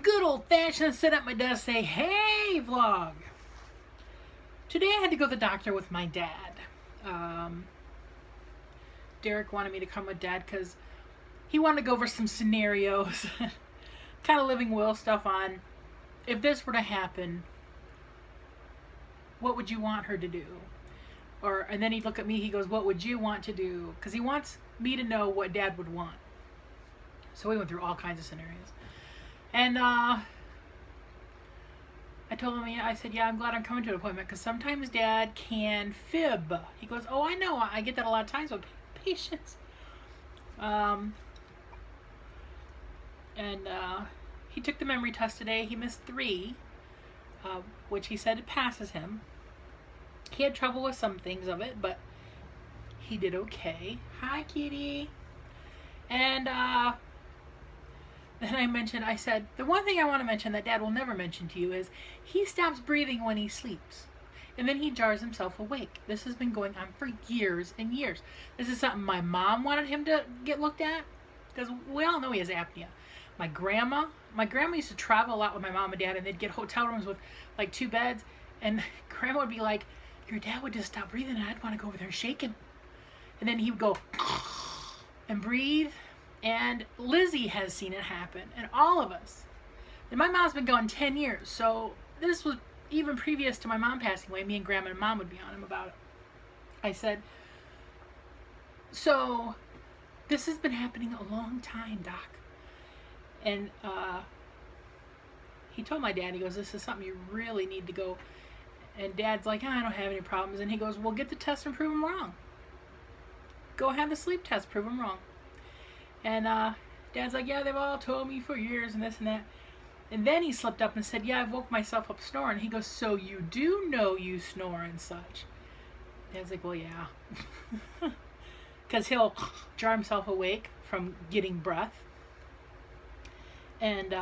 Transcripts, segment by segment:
good old-fashioned sit at my desk, say, hey, vlog. Today I had to go to the doctor with my dad. Derek wanted me to come with Dad because he wanted to go over some scenarios, kind of living will stuff on, if this were to happen, what would you want her to do? And then he'd look at me, he goes, what would you want to do? Because he wants me to know what Dad would want. So we went through all kinds of scenarios. And I told him, I said, yeah, I'm glad I'm coming to an appointment because sometimes Dad can fib. He goes, oh, I know. I get that a lot of times with patients. He took the memory test today. He missed 3, which he said it passes him. He had trouble with some things of it, but he did okay. Hi, kitty. And then I said, the one thing I want to mention that Dad will never mention to you is he stops breathing when he sleeps. And then he jars himself awake. This has been going on for years and years. This is something my mom wanted him to get looked at because we all know he has apnea. My grandma used to travel a lot with my mom and Dad, and they'd get hotel rooms with like 2 beds, and Grandma would be like, your dad would just stop breathing and I'd want to go over there and shake him. And then he would go and breathe. And Lizzie has seen it happen, and all of us. And my mom's been gone 10 years, so this was even previous to my mom passing away. Me and Grandma and Mom would be on him about it. I said, so this has been happening a long time, Doc. And he told my dad, he goes, this is something you really need to go. And Dad's like, I don't have any problems. And he goes, well, get the test and prove him wrong. Go have the sleep test, prove him wrong. And Dad's like, yeah, they've all told me for years and this and that. And then he slipped up and said, yeah, I've woke myself up snoring. He goes, so you do know you snore and such. Dad's like, well, yeah. Because he'll jar himself awake from getting breath. And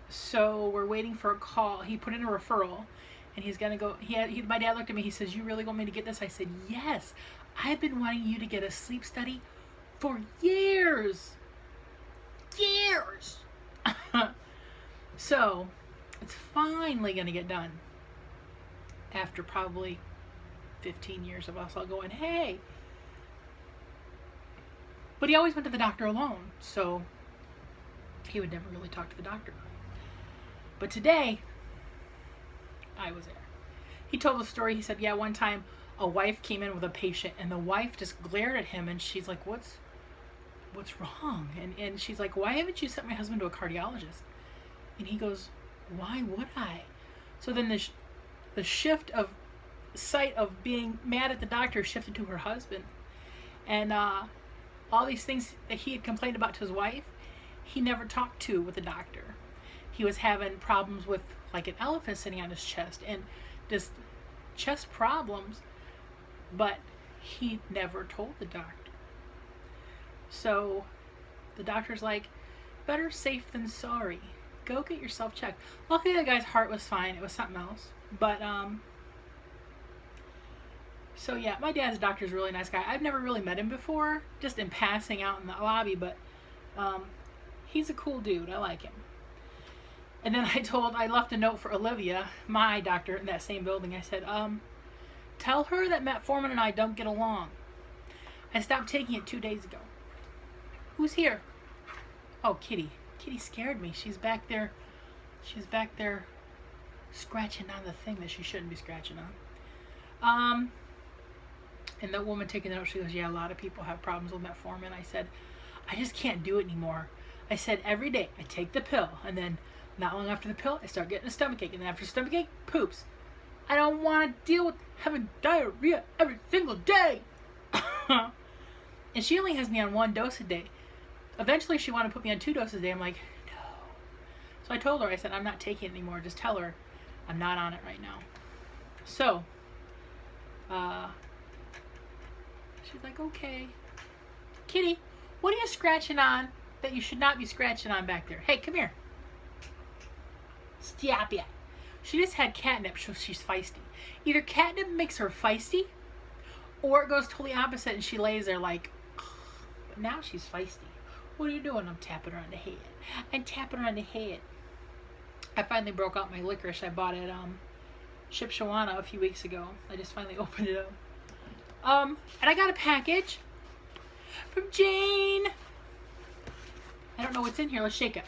so we're waiting for a call. He put in a referral. And he's going to go, my dad looked at me, he says, you really want me to get this? I said, yes. I've been wanting you to get a sleep study for years. Years. So, it's finally going to get done. After probably 15 years of us all going, hey. But he always went to the doctor alone. So, he would never really talk to the doctor. But today, I was there. He told the story. He said, yeah, one time a wife came in with a patient and the wife just glared at him and she's like, what's wrong? And she's like, why haven't you sent my husband to a cardiologist? And he goes, why would I? So then the shift of sight of being mad at the doctor shifted to her husband. And all these things that he had complained about to his wife, he never talked to with the doctor. He was having problems with like an elephant sitting on his chest and just chest problems, but he never told the doctor. So the doctor's like, better safe than sorry. Go get yourself checked. Luckily the guy's heart was fine. It was something else. But so yeah, my dad's doctor's a really nice guy. I've never really met him before, just in passing out in the lobby, but he's a cool dude. I like him. And then I left a note for Olivia, my doctor in that same building. I said, tell her that metformin and I don't get along. I stopped taking it 2 days ago. Who's here? Oh, Kitty. Kitty scared me. She's back there scratching on the thing that she shouldn't be scratching on. And the woman taking the note, she goes, yeah, a lot of people have problems with metformin. I said, I just can't do it anymore. I said, every day I take the pill, and then not long after the pill, I start getting a stomachache, and then after stomachache, poops. I don't want to deal with having diarrhea every single day. And she only has me on 1 dose a day. Eventually, she wanted to put me on 2 doses a day. I'm like, no. So I told her, I said, I'm not taking it anymore. Just tell her I'm not on it right now. So, she's like, okay. Kitty, what are you scratching on that you should not be scratching on back there? Hey, come here. Stop it. She just had catnip, so she's feisty. Either catnip makes her feisty, or it goes totally opposite and she lays there like, but now she's feisty. What are you doing? I'm tapping her on the head. I'm tapping her on the head. I finally broke out my licorice I bought at Shipshawana a few weeks ago. I just finally opened it up. And I got a package from Jane. I don't know what's in here. Let's shake it.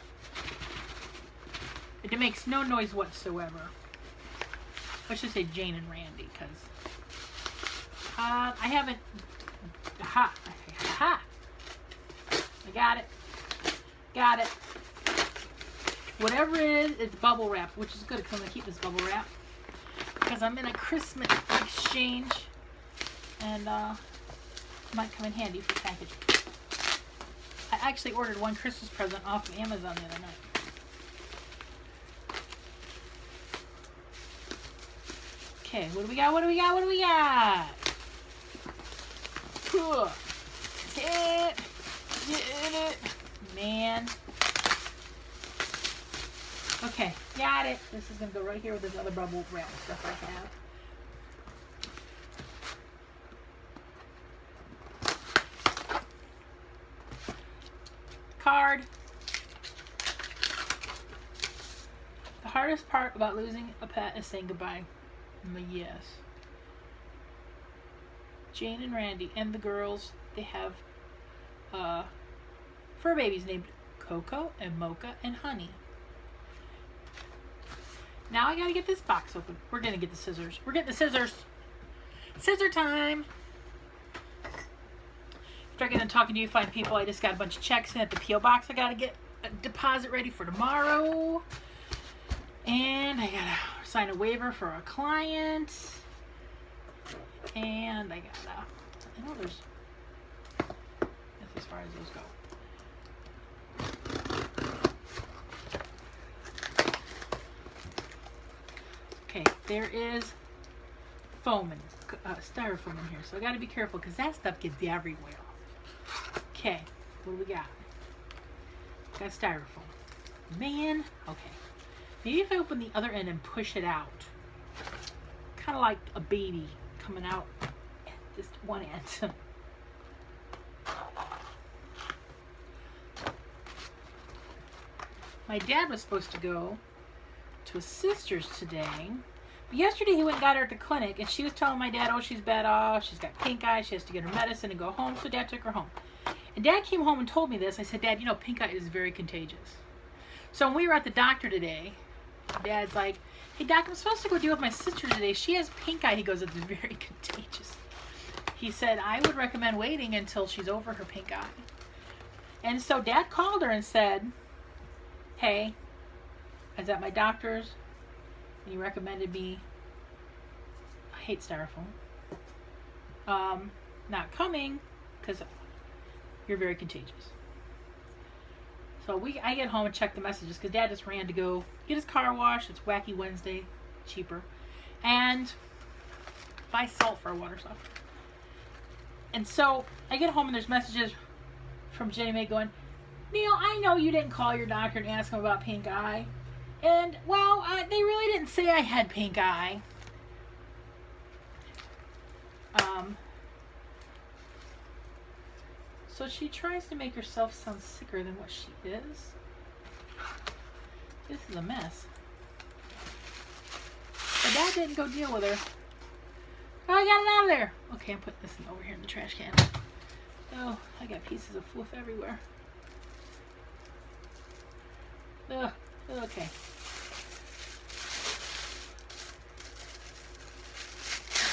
It makes no noise whatsoever. Let's just say Jane and Randy, because I haven't. Aha! Aha! I got it. Got it. Whatever it is, it's bubble wrap, which is good because I'm going to keep this bubble wrap. Because I'm in a Christmas exchange. And it might come in handy for packaging. I actually ordered one Christmas present off of Amazon the other night. Okay, what do we got? What do we got? What do we got? Cool. Get it. Man. Okay, got it. This is going to go right here with this other bubble wrap stuff I have. Card. The hardest part about losing a pet is saying goodbye. Yes. Jane and Randy and the girls, they have fur babies named Coco and Mocha and Honey. Now I gotta get this box open. We're gonna get the scissors. We're getting the scissors. Scissor time. After I get done talking to you fine people, I just got a bunch of checks in at the P.O. box. I gotta get a deposit ready for tomorrow. And I gotta sign a waiver for a client. And I gotta, I know there's, that's as far as those go. Okay, there is foam and styrofoam in here, so I gotta be careful because that stuff gets everywhere. Okay, what do we got? Got styrofoam. Man, okay. Maybe if I open the other end and push it out, kind of like a baby coming out just one end. My dad was supposed to go to his sister's today, but yesterday he went and got her at the clinic, and she was telling my dad, oh, she's bad off, she's got pink eye, she has to get her medicine and go home, so Dad took her home. And Dad came home and told me this. I said, Dad, you know, pink eye is very contagious. So when we were at the doctor today, Dad's like, hey, Doc, I'm supposed to go deal with my sister today. She has pink eye. He goes, it's very contagious. He said, I would recommend waiting until she's over her pink eye. And so Dad called her and said, hey, I was at my doctor's, and he recommended me, I hate styrofoam, not coming because you're very contagious. So I get home and check the messages because Dad just ran to go get his car washed. It's Wacky Wednesday, cheaper, and buy salt for our water softener. And so I get home and there's messages from Jenny Mae going, Neil, I know you didn't call your doctor and ask him about pink eye. And, well, they really didn't say I had pink eye. So she tries to make herself sound sicker than what she is. This is a mess. But Dad didn't go deal with her. Oh, I got it out of there. Okay, I'm putting this over here in the trash can. Oh, I got pieces of fluff everywhere. Ugh, okay.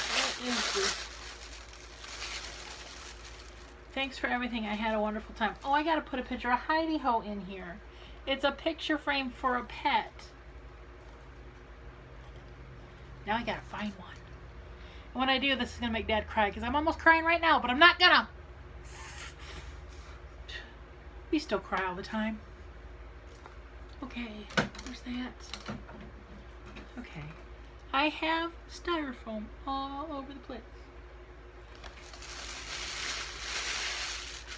What is this? Thanks for everything. I had a wonderful time. Oh, I gotta put a picture of Heidi Ho in here. It's a picture frame for a pet. Now I gotta find one. And when I do, this is gonna make Dad cry because I'm almost crying right now, but I'm not gonna. We still cry all the time. Okay, where's that? Okay. I have styrofoam all over the place.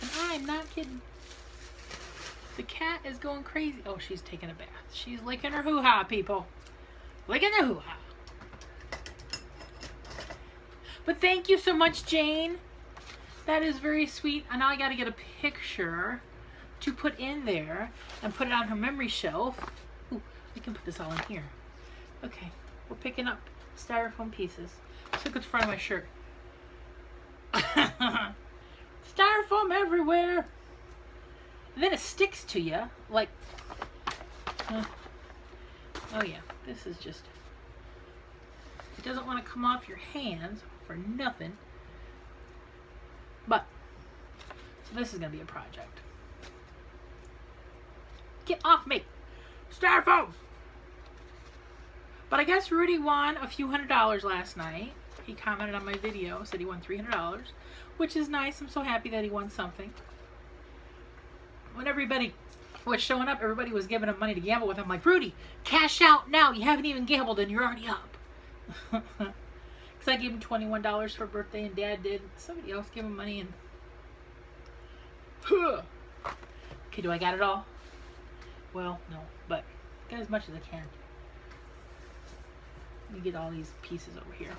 And I'm not kidding. The cat is going crazy. Oh, she's taking a bath. She's licking her hoo-ha, people. Licking the hoo-ha. But thank you so much, Jane. That is very sweet. And now I got to get a picture to put in there and put it on her memory shelf. Ooh, we can put this all in here. Okay, we're picking up styrofoam pieces. Look at the front of my shirt. Styrofoam everywhere. And then it sticks to you like, oh yeah, this is just, it doesn't want to come off your hands for nothing. But, so this is going to be a project. Get off me! Styrofoam! But I guess Rudy won a few $100s last night. He commented on my video, said he won $300, which is nice. I'm so happy that he won something. When everybody was showing up, everybody was giving him money to gamble with. I'm like, Rudy, cash out now. You haven't even gambled and you're already up. Because I gave him $21 for birthday and Dad did. Somebody else gave him money and... Okay, do I got it all? Well, no, but I got as much as I can. Let me get all these pieces over here.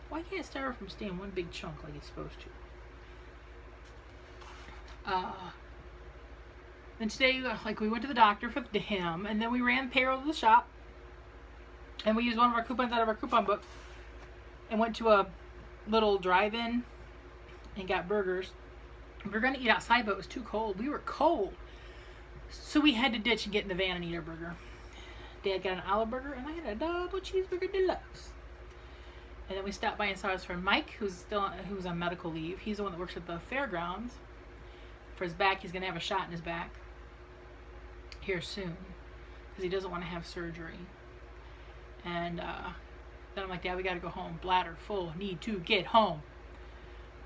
Why can't styrofoam stay in one big chunk like it's supposed to? Then today, like, we went to the doctor for him, and then we ran payroll to the shop, and we used one of our coupons out of our coupon book, and went to a little drive-in and got burgers. We were going to eat outside, but it was too cold. We were cold. So we had to ditch and get in the van and eat our burger. Dad got an olive burger, and I had a double cheeseburger deluxe. And then we stopped by and saw his friend Mike, who's on medical leave. He's the one that works at the fairgrounds. For his back, he's going to have a shot in his back here soon, because he doesn't want to have surgery. And then I'm like, Dad, we got to go home. Bladder full. Need to get home.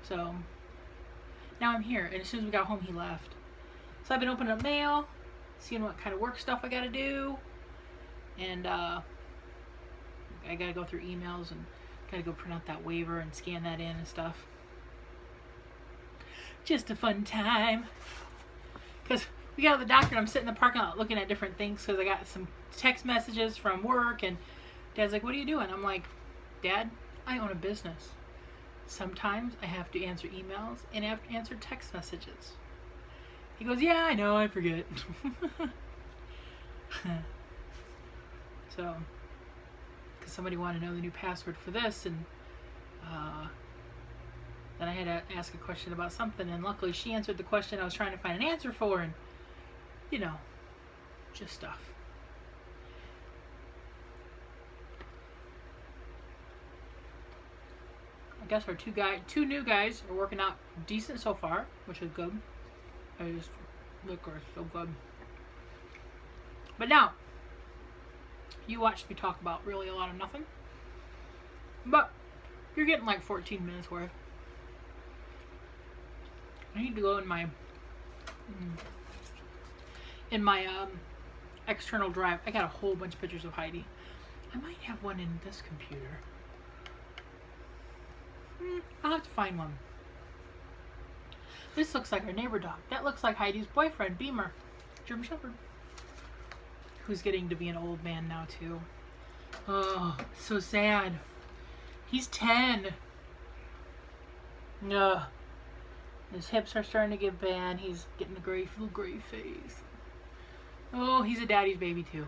So now I'm here. And as soon as we got home, he left. So I've been opening up mail, seeing what kind of work stuff I got to do. And I got to go through emails and got to go print out that waiver and scan that in and stuff. Just a fun time. Because we got to the doctor and I'm sitting in the parking lot looking at different things because I got some text messages from work and Dad's like, what are you doing? I'm like, Dad, I own a business. Sometimes I have to answer emails and I have to answer text messages. He goes, yeah, I know, I forget. So, because somebody wanted to know the new password for this, and then I had to ask a question about something, and luckily she answered the question I was trying to find an answer for, and, you know, just stuff. I guess our two new guys are working out decent so far, which is good. I just liquor so good. But now, you watched me talk about really a lot of nothing. But you're getting like 14 minutes worth. I need to go in my external drive. I got a whole bunch of pictures of Heidi. I might have one in this computer. I'll have to find one. This looks like our neighbor dog. That looks like Heidi's boyfriend, Beamer, German Shepherd, who's getting to be an old man now too. Oh, so sad. He's 10. Ugh. His hips are starting to get bad. He's getting a little gray face. Oh, he's a daddy's baby too.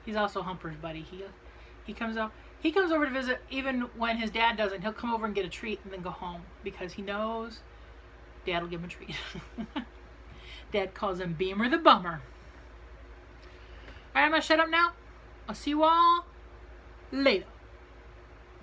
He's also Humper's buddy. He comes out. He comes over to visit even when his dad doesn't. He'll come over and get a treat and then go home because he knows Dad will give him a treat. Dad calls him Beamer the Bummer. Alright, I'm going to shut up now. I'll see you all later.